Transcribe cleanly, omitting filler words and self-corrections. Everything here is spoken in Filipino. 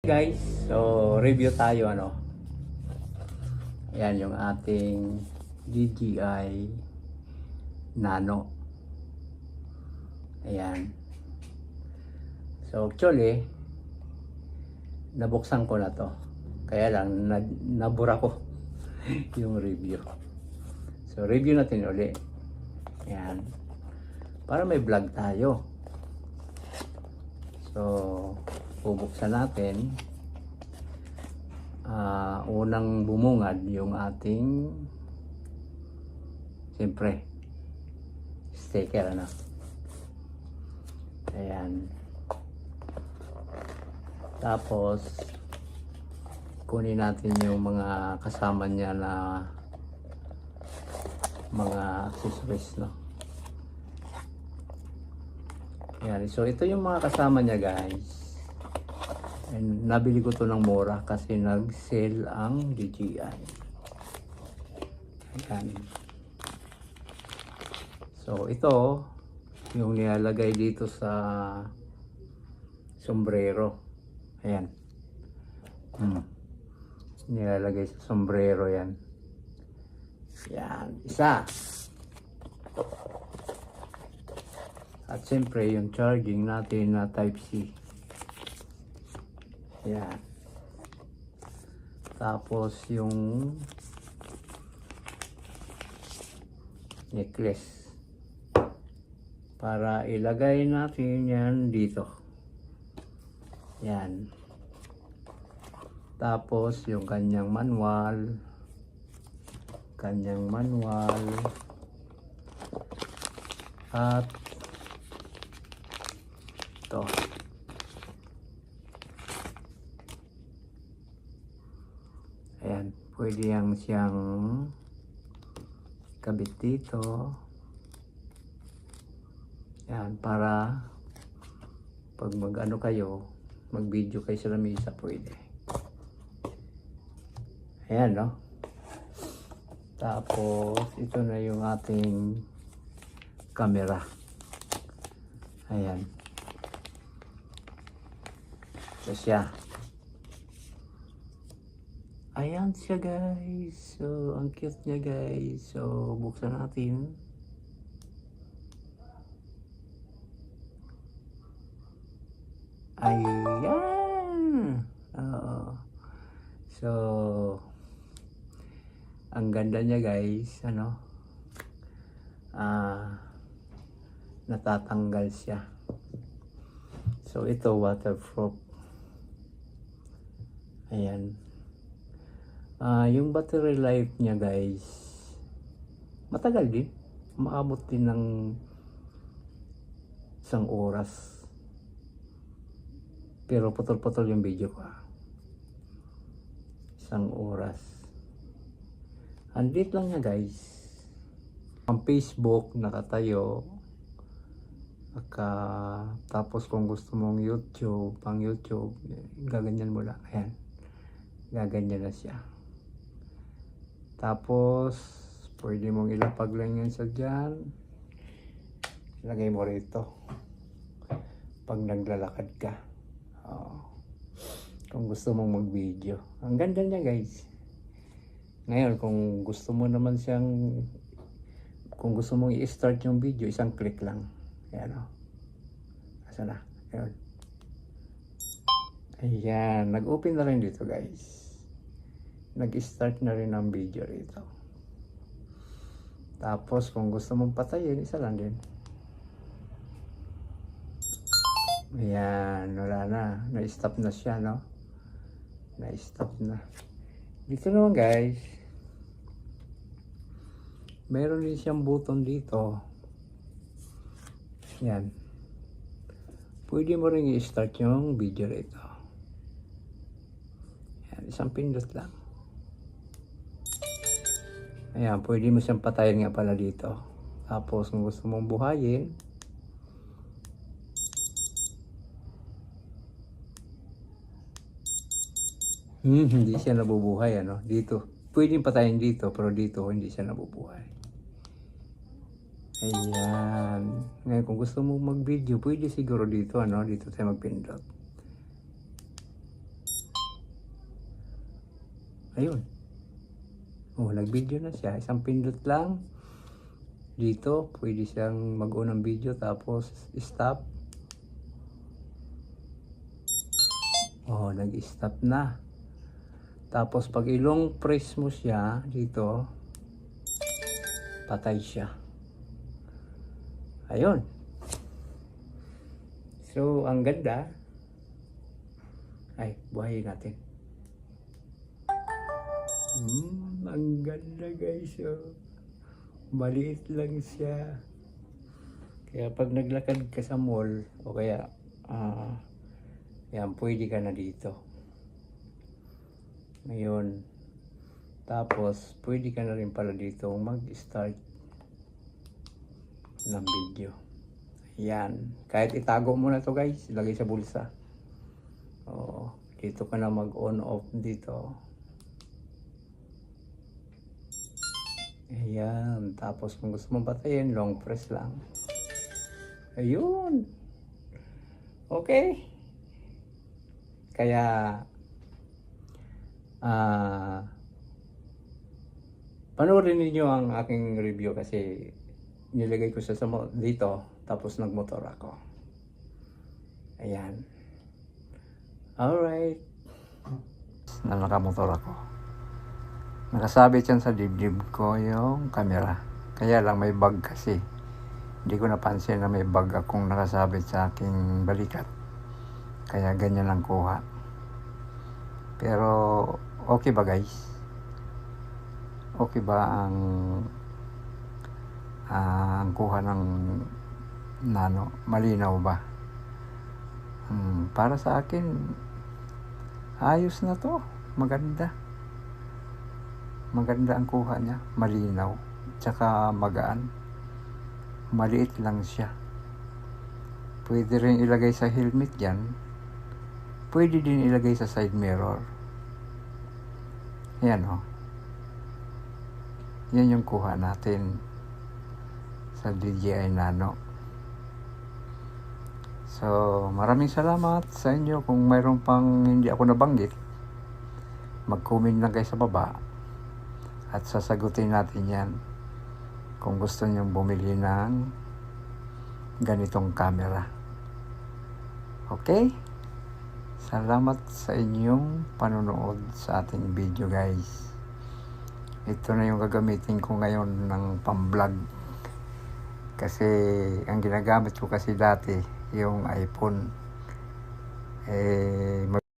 Guys, so review tayo Ayan yung ating DJI Nano. Ayan. So actually, nabuksan ko na to. Kaya lang nabura ko yung review. So review natin uli. Ayan. Para may vlog tayo. So bubuksan natin. Unang bumungad yung ating siyempre sticker ayan, tapos kunin natin yung mga kasama niya na mga accessories ayan. So ito yung mga kasama niya guys. And nabili ko to ng mura kasi nag-sale ang DJI. Ayan. So ito yung nilalagay dito sa sombrero. Ayan. Nilalagay sa sombrero yan. Yan. Isa. At siyempre yung charging natin na Type-C. Yan. Tapos yung necklace para ilagay natin yan dito. Yan. Tapos yung kanyang manual. At ito. Ayan, pwede yang siyang kabit dito. Ayan, para pag mag-ano kayo, mag-video kayo sa lamesa, pwede. Ayan, Tapos, ito na yung ating camera. Ayan. Ito siya. Ayan siya guys. So, ang cute niya guys. So, buksan natin. Ayan. So, ang ganda niya guys. Natatanggal siya. So, ito waterproof. Ayan. Yung battery life niya guys, matagal din. Maabot din ng 1 oras. Pero putol-putol yung video ko. 1 oras. Andit lang niya guys. Ang Facebook, nakatayo. Tapos kung gusto mong YouTube, pang YouTube, gaganyan mo lang. Ayan. Gaganyan na siya. Tapos, pwede mong ilapag lang yan sa dyan. Lagay mo rito. Pag naglalakad ka. Kung gusto mong mag-video. Ang ganda niya guys. Ngayon, kung gusto mo naman kung gusto mong i-start yung video, isang click lang. Ayan Asa na? Ayan. Ayan. Nag-open na rin dito guys. Nag-start na rin ang video rito. Tapos kung gusto mong patayin, isa lang din. Ayan, wala na. Na-stop na siya, Na-stop na. Dito naman guys, meron din siyang button dito. Yan. Pwede mo rin i-start yung video rito. Yan, isang pindot lang. Ayan, pwede mo siyang patayin nga pala dito. Tapos kung gusto mong buhayin, hindi siya nabubuhay dito. Pwede patayin dito, pero dito hindi siya nabubuhay. Ayan. Ngayon kung gusto mong mag-video, pwede siguro dito dito tayo magpindot. Ayun. Oh, nag-video na siya. Isang pindot lang. Dito, pwede siyang mag-on ng video tapos stop. Oh, nag-stop na. Tapos pag ilong press mo siya dito, patay siya. Ayun. So, ang ganda. Ay, buhayin natin. Ang ganda guys. Oh. Maliit lang siya. Kaya pag naglakad ka sa mall, o kaya, yan, pwede ka na dito. Ngayon, tapos, pwede ka na rin pala dito mag-start ng video. Yan. Kahit itago mo na to guys, ilagay sa bulsa. Oo. Dito ka na mag-on off dito. Ayan. Tapos kung gusto mong patayin, long press lang. Ayun. Okay. Kaya, panoorin ninyo ang aking review kasi nilagay ko siya dito. Tapos nagmotor ako. Ayan. Alright. Na nakamotor ako. Nakasabit yan sa dibdib ko yung camera. Kaya lang may bag kasi. Hindi ko napansin na may bag akong nakasabit sa aking balikat. Kaya ganyan lang kuha. Pero okay ba guys? Okay ba ang kuha ng nano? Malinaw ba? Para sa akin, ayos na to. Maganda. Maganda ang kuha niya. Malinaw. Tsaka magaan. Maliit lang siya. Pwede rin ilagay sa helmet yan. Pwede din ilagay sa side mirror. Yan o. Yan yung kuha natin sa DJI Nano. So, maraming salamat sa inyo. Kung mayroon pang hindi ako nabanggit, mag-comment lang kayo sa baba at sasagutin natin yan kung gusto niyong bumili ng ganitong camera. Okay? Salamat sa inyong panonood sa ating video guys. Ito na yung gagamitin ko ngayon ng pang-vlog. Kasi ang ginagamit ko kasi dati yung iPhone.